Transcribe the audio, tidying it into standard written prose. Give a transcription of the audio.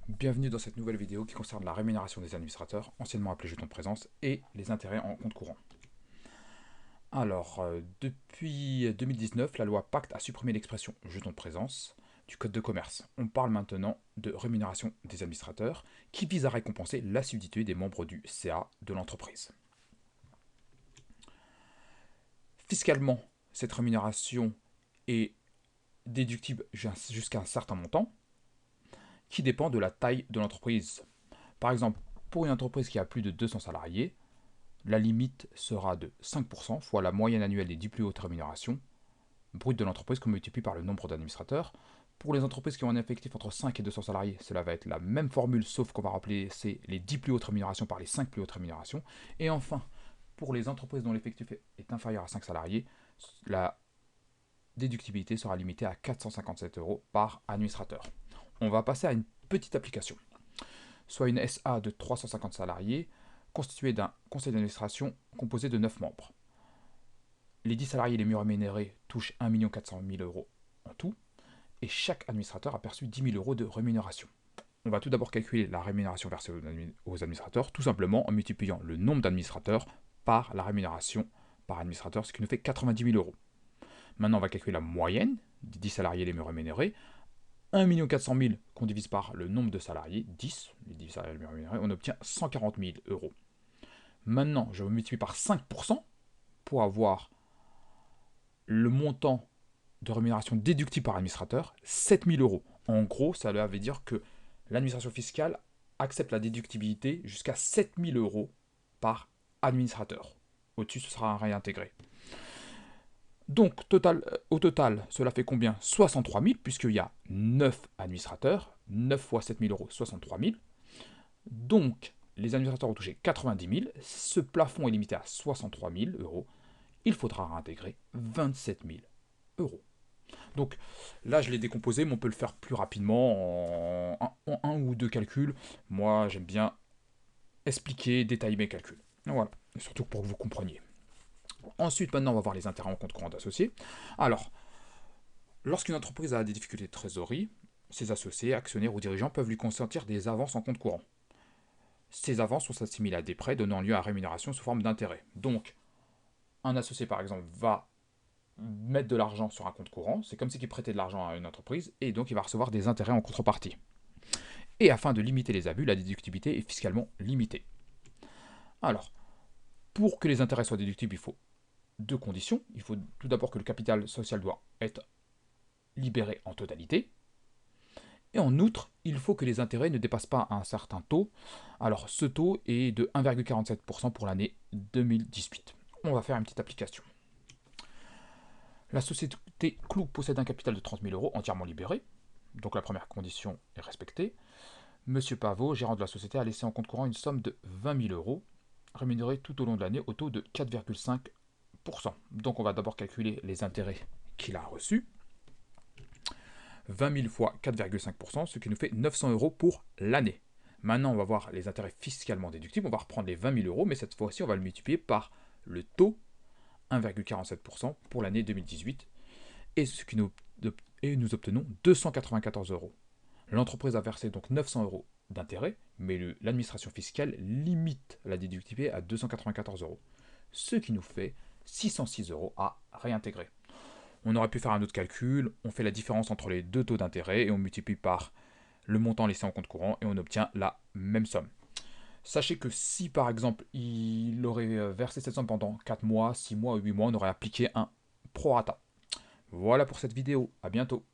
Bienvenue dans cette nouvelle vidéo qui concerne la rémunération des administrateurs, anciennement appelés jetons de présence, et les intérêts en compte courant. Alors, depuis 2019, la loi Pacte a supprimé l'expression jeton de présence du Code de commerce. On parle maintenant de rémunération des administrateurs, qui vise à récompenser l'assiduité des membres du CA de l'entreprise. Fiscalement, cette rémunération est déductible jusqu'à un certain montant, qui dépend de la taille de l'entreprise. Par exemple, pour une entreprise qui a plus de 200 salariés, la limite sera de 5% fois la moyenne annuelle des 10 plus hautes rémunérations brutes de l'entreprise qu'on multiplie par le nombre d'administrateurs. Pour les entreprises qui ont un effectif entre 5 et 200 salariés, cela va être la même formule, sauf qu'on va rappeler les 10 plus hautes rémunérations par les 5 plus hautes rémunérations. Et enfin, pour les entreprises dont l'effectif est inférieur à 5 salariés, la déductibilité sera limitée à 457 € par administrateur. On va passer à une petite application, soit une SA de 350 salariés, constituée d'un conseil d'administration composé de 9 membres. Les 10 salariés les mieux rémunérés touchent 1 400 000 € en tout, et chaque administrateur a perçu 10 000 € de rémunération. On va tout d'abord calculer la rémunération versée aux administrateurs, tout simplement en multipliant le nombre d'administrateurs par la rémunération par administrateur, ce qui nous fait 90 000 €. Maintenant, on va calculer la moyenne des 10 salariés les mieux rémunérés. 1 400 000 qu'on divise par le nombre de salariés, 10, les 10 salariés les mieux rémunérés, on obtient 140 000 €. Maintenant, je vais multiplier par 5% pour avoir le montant de rémunération déductible par administrateur, 7 000 €. En gros, ça veut dire que l'administration fiscale accepte la déductibilité jusqu'à 7 000 € par administrateur. Au-dessus, ce sera réintégré. Donc, au total, cela fait combien? 63 000, puisqu'il y a 9 administrateurs. 9 fois 7 000 €, 63 000. Donc, les administrateurs ont touché 90 000. Ce plafond est limité à 63 000 €. Il faudra réintégrer 27 000 €. Donc là, je l'ai décomposé, mais on peut le faire plus rapidement en un ou deux calculs. Moi, j'aime bien expliquer, détailler mes calculs. Voilà, et surtout pour que vous compreniez. Ensuite, maintenant, on va voir les intérêts en compte courant d'associés. Alors, lorsqu'une entreprise a des difficultés de trésorerie, ses associés, actionnaires ou dirigeants peuvent lui consentir des avances en compte courant. Ces avances sont assimilées à des prêts donnant lieu à rémunération sous forme d'intérêt. Donc, un associé, par exemple, va mettre de l'argent sur un compte courant, c'est comme si il prêtait de l'argent à une entreprise, et donc il va recevoir des intérêts en contrepartie. Et afin de limiter les abus, la déductibilité est fiscalement limitée. Alors, pour que les intérêts soient déductibles, il faut deux conditions. Il faut tout d'abord que le capital social doit être libéré en totalité. Et en outre, il faut que les intérêts ne dépassent pas un certain taux. Alors, ce taux est de 1,47% pour l'année 2018. On va faire une petite application. La société Clou possède un capital de 30 000 € entièrement libéré. Donc la première condition est respectée. Monsieur Pavot, gérant de la société, a laissé en compte courant une somme de 20 000 €, rémunérée tout au long de l'année au taux de 4,5%. Donc on va d'abord calculer les intérêts qu'il a reçus. 20 000 fois 4,5%, ce qui nous fait 900 € pour l'année. Maintenant, on va voir les intérêts fiscalement déductibles. On va reprendre les 20 000 €, mais cette fois-ci, on va le multiplier par le taux 1,47% pour l'année 2018, et nous obtenons 294 €. L'entreprise a versé donc 900 € d'intérêt, mais l'administration fiscale limite la déductibilité à 294 €, ce qui nous fait 606 € à réintégrer. On aurait pu faire un autre calcul, on fait la différence entre les deux taux d'intérêt et on multiplie par le montant laissé en compte courant et on obtient la même somme. Sachez que si par exemple il aurait versé cette somme pendant 4 mois, 6 mois ou 8 mois, on aurait appliqué un prorata. Voilà pour cette vidéo, à bientôt.